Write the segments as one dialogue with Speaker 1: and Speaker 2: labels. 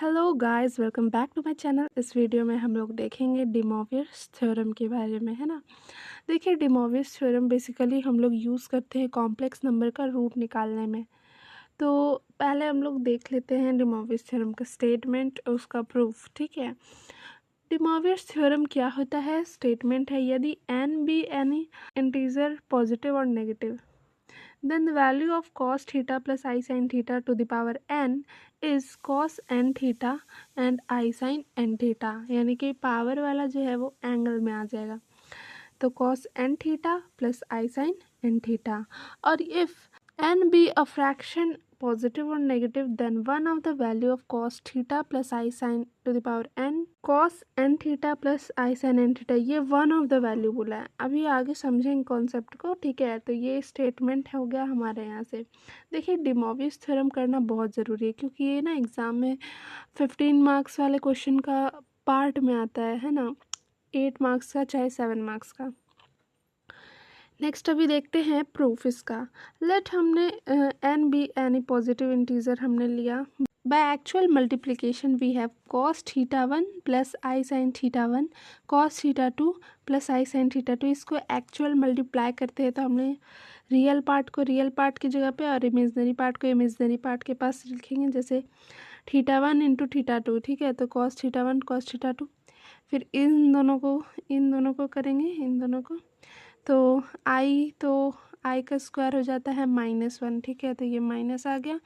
Speaker 1: Hello guys, welcome back to my channel. इस video में हम लोग देखेंगे डी मोवियस थ्योरम के बारे में, है ना। देखिए, डी मोवियस थ्योरम बेसिकली हम लोग यूज़ करते हैं कॉम्प्लेक्स नंबर का रूट निकालने में। तो पहले हम लोग देख लेते हैं डी मोवियस थ्योरम का स्टेटमेंट और उसका प्रूफ। ठीक है, डी मोवियस थ्योरम क्या होता है? स्टेटमेंट है, यदि n be any integer positive और negative, then the value of cos theta plus I sin theta to the power n is cos n theta and I sin n theta, यानी कि power वाला जो है वो angle में आ जाएगा। तो cos n theta plus I sin n theta, और if n be a fraction positive or negative, then one of the value of cos theta plus I sin to the power n cos n theta plus I sin n theta, ये one of the value बोला है। अभी आगे समझेंगे concept को। ठीक है, तो ये स्टेटमेंट हो गया हमारे यहाँ से। देखिए, डी मोवियस थ्योरम करना बहुत ज़रूरी है, क्योंकि ये ना एग्ज़ाम में 15 मार्क्स वाले क्वेश्चन का पार्ट में आता है ना, 8 मार्क्स का चाहे 7 मार्क्स का। नेक्स्ट अभी देखते हैं प्रूफ इसका। लेट हमने n be any positive integer हमने लिया। By actual multiplication we have cos theta 1 plus i sine theta 1 cos theta 2 plus i sine theta 2। इसको एक्चुअल मल्टीप्लाई करते हैं तो हमने रियल पार्ट को रियल पार्ट की जगह पे और इमेजनरी पार्ट को इमेजनरी पार्ट के पास लिखेंगे, जैसे थीटा 1 इंटू थीटा 2। ठीक है, तो कॉस थीटा 1 कॉस थीटा 2, फिर इन दोनों को करेंगे, इन दोनों को, तो आई का स्क्वायर हो जाता है -1। ठीक है, तो ये माइनस आ गया।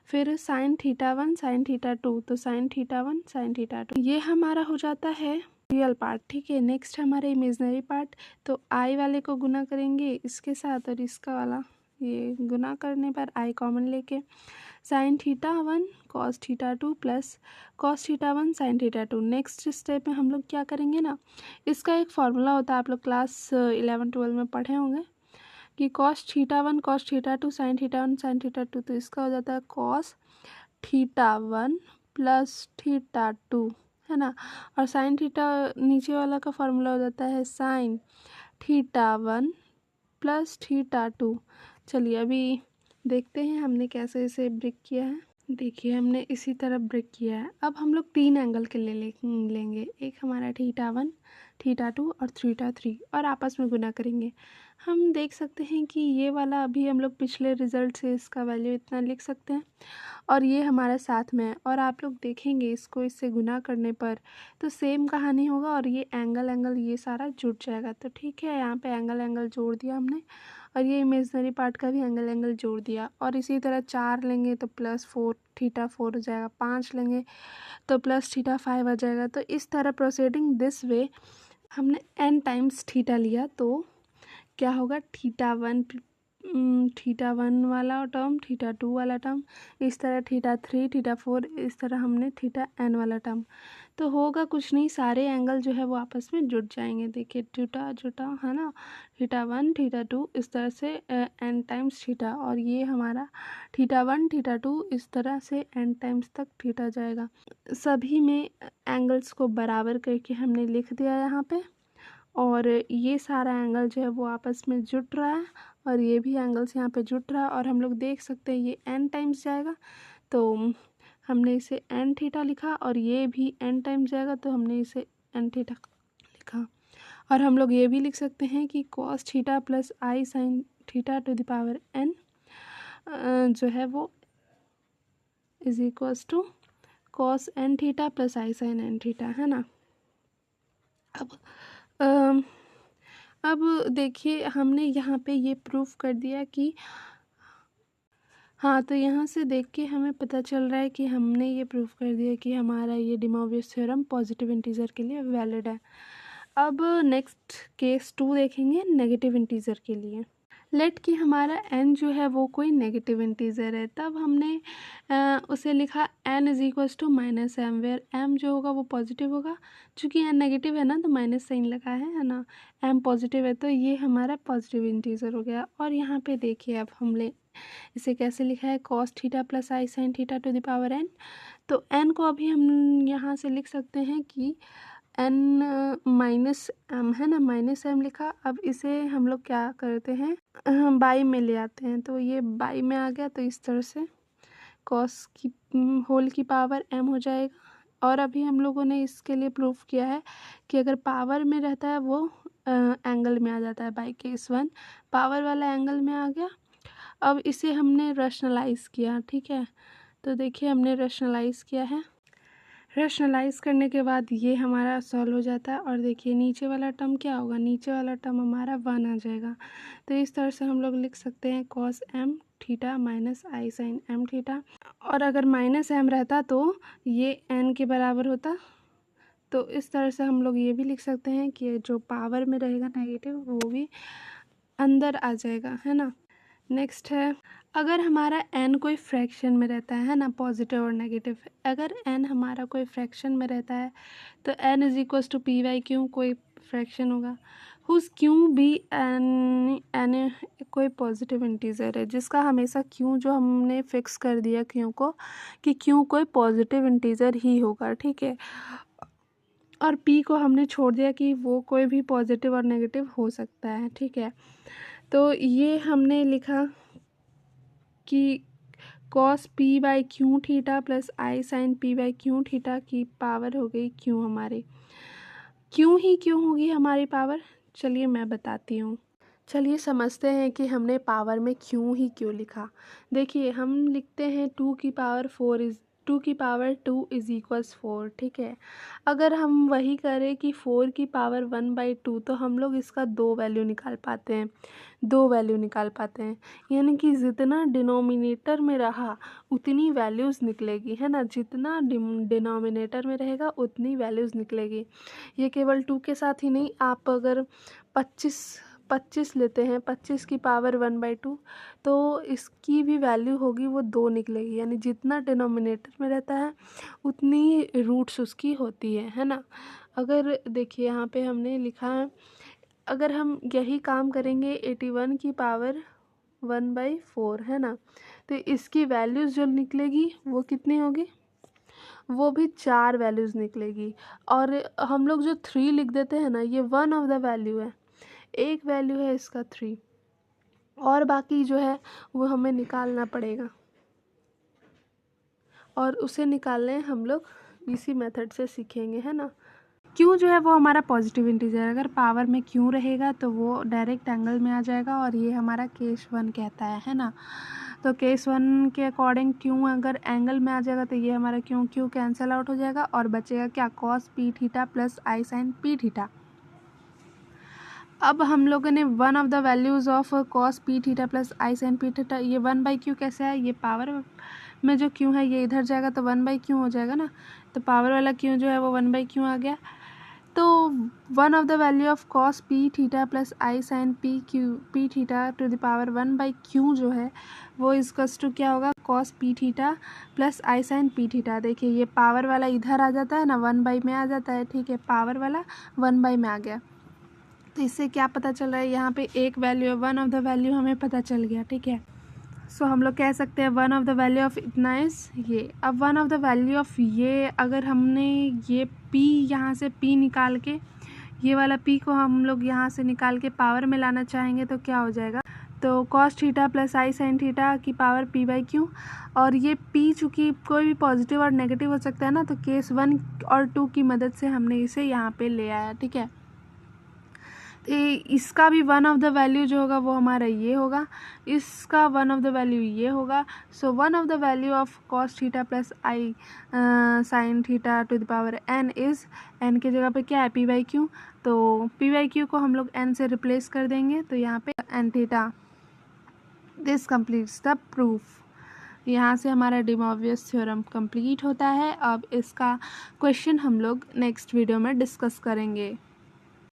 Speaker 1: फिर साइन थीटा 1 साइन थीटा 2, तो साइन थीटा 1 साइन थीटा 2, ये हमारा हो जाता है रियल पार्ट। ठीक है, नेक्स्ट हमारे इमेजनरी पार्ट, तो आई वाले को गुना करेंगे इसके साथ और इसका वाला ये गुना करने पर आई कॉमन लेके sign theta 1 cos theta 2 plus cos theta 1 sign theta 2। Next step में हम लोग क्या करेंगे ना, इसका एक फार्मूला होता है, आप लोग क्लास 11-12 में पढ़े होंगे कि cos theta 1 cos theta 2 sign theta 1 sign theta 2, तो इसका हो जाता है कॉस थीटा 1 प्लस थीटा 2, है ना। और साइन थीटा नीचे वाला का फार्मूला हो जाता है साइन थीटा 1 प्लस थीटा 2। चलिए अभी देखते हैं हमने कैसे इसे ब्रेक किया है। देखिए, हमने इसी तरह ब्रेक किया है। अब हम लोग 3 एंगल के लेंगे, एक हमारा थीटा 1 थीटा 2 और थीटा 3, और आपस में गुना करेंगे। हम देख सकते हैं कि ये वाला अभी हम लोग पिछले रिजल्ट से इसका वैल्यू इतना लिख सकते हैं, और ये हमारे साथ में है, और आप लोग देखेंगे इसको इससे गुना करने पर तो सेम कहानी होगा, और ये एंगल ये सारा जुड़ जाएगा। तो ठीक है, यहाँ पे एंगल जोड़ दिया हमने, और ये इमेजनरी पार्ट का भी एंगल जोड़ दिया। और इसी तरह 4 लेंगे तो प्लस 4 थीटा 4 हो जाएगा, 5 लेंगे तो प्लस थीटा 5 आ जाएगा। तो इस तरह प्रोसीडिंग दिस वे हमने n टाइम्स थीटा लिया, तो क्या होगा, थीटा 1 वाला टर्म थीटा 2 वाला टर्म, इस तरह थीटा 3 थीटा 4, इस तरह हमने थीटा n वाला टर्म, तो होगा कुछ नहीं, सारे एंगल जो है वो आपस में जुड़ जाएंगे। देखिए जुटा है ना, थीटा 1 थीटा 2 इस तरह से n टाइम्स थीटा, और ये हमारा थीटा 1 थीटा 2 इस तरह से n टाइम्स तक थीटा जाएगा। सभी में एंगल्स को बराबर करके हमने लिख दिया यहाँ पे, और ये सारा एंगल जो है वो आपस में जुट रहा है, और ये भी एंगल्स यहाँ पे जुट रहा है, और हम लोग देख सकते हैं ये n टाइम्स जाएगा, तो हमने इसे n थीटा लिखा, और ये भी n टाइम्स जाएगा तो हमने इसे n थीटा लिखा। और हम लोग ये भी लिख सकते हैं कि cos theta plus i sine theta to the power n जो है वो is equals to cos n theta plus i sine n theta, है ना। अब देखिए, हमने यहाँ पे ये प्रूफ कर दिया कि हाँ, तो यहाँ से देख के हमें पता चल रहा है कि हमने ये प्रूफ कर दिया कि हमारा ये डी मोवियस थ्योरम पॉजिटिव इंटीजर के लिए वैलिड है। अब नेक्स्ट केस 2 देखेंगे नेगेटिव इंटीजर के लिए। लेट कि हमारा n जो है वो कोई नेगेटिव इंटीजर है, तब हमने उसे लिखा n is equals to minus m, where m जो होगा वो पॉजिटिव होगा। चूँकि n नेगेटिव है ना तो माइनस साइन लगा है ना, m पॉजिटिव है तो ये हमारा पॉजिटिव इंटीजर हो गया। और यहाँ पे देखिए, अब हमने इसे कैसे लिखा है, cos theta plus i sine theta to the power n, तो n को अभी हम यहाँ से लिख सकते हैं कि n माइनस एम, है ना, माइनस एम लिखा। अब इसे हम लोग क्या करते हैं, बाई में ले आते हैं, तो ये बाई में आ गया, तो इस तरह से कॉस की होल की पावर m हो जाएगा। और अभी हम लोगों ने इसके लिए प्रूफ किया है कि अगर पावर में रहता है वो एंगल में आ जाता है। बाई केस 1 पावर वाला एंगल में आ गया। अब इसे हमने रैशनलाइज़ किया, ठीक है। तो देखिए हमने रैशनलाइज़ किया है। रैशनलाइज़ करने के बाद ये हमारा सॉल्व हो जाता है। और देखिए नीचे वाला टर्म क्या होगा, नीचे वाला टर्म हमारा 1 आ जाएगा। तो इस तरह से हम लोग लिख सकते हैं कॉस m थीटा माइनस आई साइन m थीटा। और अगर माइनस m रहता तो ये n के बराबर होता। तो इस तरह से हम लोग ये भी लिख सकते हैं कि जो पावर में रहेगा नेगेटिव वो भी अंदर आ जाएगा, है ना। नेक्स्ट है, अगर हमारा n कोई फ्रैक्शन में रहता है ना, पॉजिटिव और नेगेटिव। अगर n हमारा कोई फ्रैक्शन में रहता है तो n is equals to p by q कोई फ्रैक्शन होगा हुज क्यू भी n कोई पॉजिटिव इंटीजर है, जिसका हमेशा क्यू जो हमने फिक्स कर दिया क्यू को कि क्यू कोई पॉजिटिव इंटीजर ही होगा, ठीक है। और p को हमने छोड़ दिया कि वो कोई भी पॉजिटिव और नेगेटिव हो सकता है, ठीक है। तो ये हमने लिखा कि cos p by q theta plus i sine p by q theta की पावर हो गई क्यू हमारी। क्यों ही क्यों होगी हमारी पावर, चलिए मैं बताती हूँ। चलिए समझते हैं कि हमने पावर में क्यों ही क्यों लिखा। देखिए हम लिखते हैं 2 की पावर 2 इज इक्वल्स 4, ठीक है। अगर हम वही करें कि 4 की पावर 1/2 तो हम लोग इसका 2 वैल्यू निकाल पाते हैं। यानी कि जितना डिनोमिनेटर में रहा उतनी वैल्यूज़ निकलेगी, है ना। जितना डिनोमिनेटर में रहेगा उतनी वैल्यूज़ निकलेगी। ये केवल 2 के साथ ही नहीं, आप अगर 25 लेते हैं, 25 की पावर 1/2 तो इसकी भी वैल्यू होगी वो 2 निकलेगी। यानी जितना डिनोमिनेटर में रहता है उतनी रूट्स उसकी होती है ना। अगर देखिए यहाँ पे हमने लिखा है, अगर हम यही काम करेंगे 81 की पावर 1/4, है ना, तो इसकी वैल्यूज़ जो निकलेगी वो कितनी होगी, वो भी 4 वैल्यूज़ निकलेगी। और हम लोग जो 3 लिख देते हैं ना, ये वन ऑफ द वैल्यू है, एक वैल्यू है इसका 3, और बाकी जो है वो हमें निकालना पड़ेगा। और उसे निकालने हम लोग इसी मेथड से सीखेंगे, है ना। क्यों जो है वो हमारा पॉजिटिव इंटीजर, अगर पावर में क्यों रहेगा तो वो डायरेक्ट एंगल में आ जाएगा। और ये हमारा केस 1 कहता है ना। तो केस 1 के अकॉर्डिंग क्यों अगर एंगल में आ जाएगा तो ये हमारा क्यों कैंसिल आउट हो जाएगा और बचेगा क्या, cos p theta plus i sine p theta. अब हम लोगों ने one of the values of cos p theta plus i sine p theta, ये 1/q कैसे है, ये पावर में जो क्यों है ये इधर जाएगा तो 1/q हो जाएगा ना। तो पावर वाला क्यों जो है वो 1/q आ गया। तो one of the value of cos p theta plus i sine p theta to the power 1/q जो है वो इसकस टू क्या होगा, cos p theta plus i sine p theta. देखिए ये पावर वाला इधर आ जाता है ना, 1/में आ जाता है, ठीक है। पावर वाला 1/में आ गया। तो इससे क्या पता चल रहा है, यहाँ पे एक वैल्यू है, वन ऑफ द वैल्यू हमें पता चल गया, ठीक है। सो हम लोग कह सकते हैं one of the value of इतना इज ये। अब one of the value of ये, अगर हमने ये p यहाँ से p निकाल के, ये वाला p को हम लोग यहाँ से निकाल के पावर में लाना चाहेंगे तो क्या हो जाएगा, तो cos theta plus i sine theta की पावर p/q। और ये p चूँकि कोई भी पॉजिटिव और नेगेटिव हो सकता है ना, तो केस 1 और 2 की मदद से हमने इसे यहाँ पे ले आया, ठीक है। इसका भी वन ऑफ द वैल्यू जो होगा वो हमारा ये होगा, इसका वन ऑफ द वैल्यू ये होगा। So one of the value of cos theta plus i sine theta to the power n is, n की जगह पे क्या है, p/q। तो p/q को हम लोग n से रिप्लेस कर देंगे तो यहाँ पे n theta. This completes the proof. यहाँ से हमारा डी मोवियस थ्योरम कंप्लीट होता है। अब इसका क्वेश्चन हम लोग नेक्स्ट वीडियो में डिस्कस करेंगे।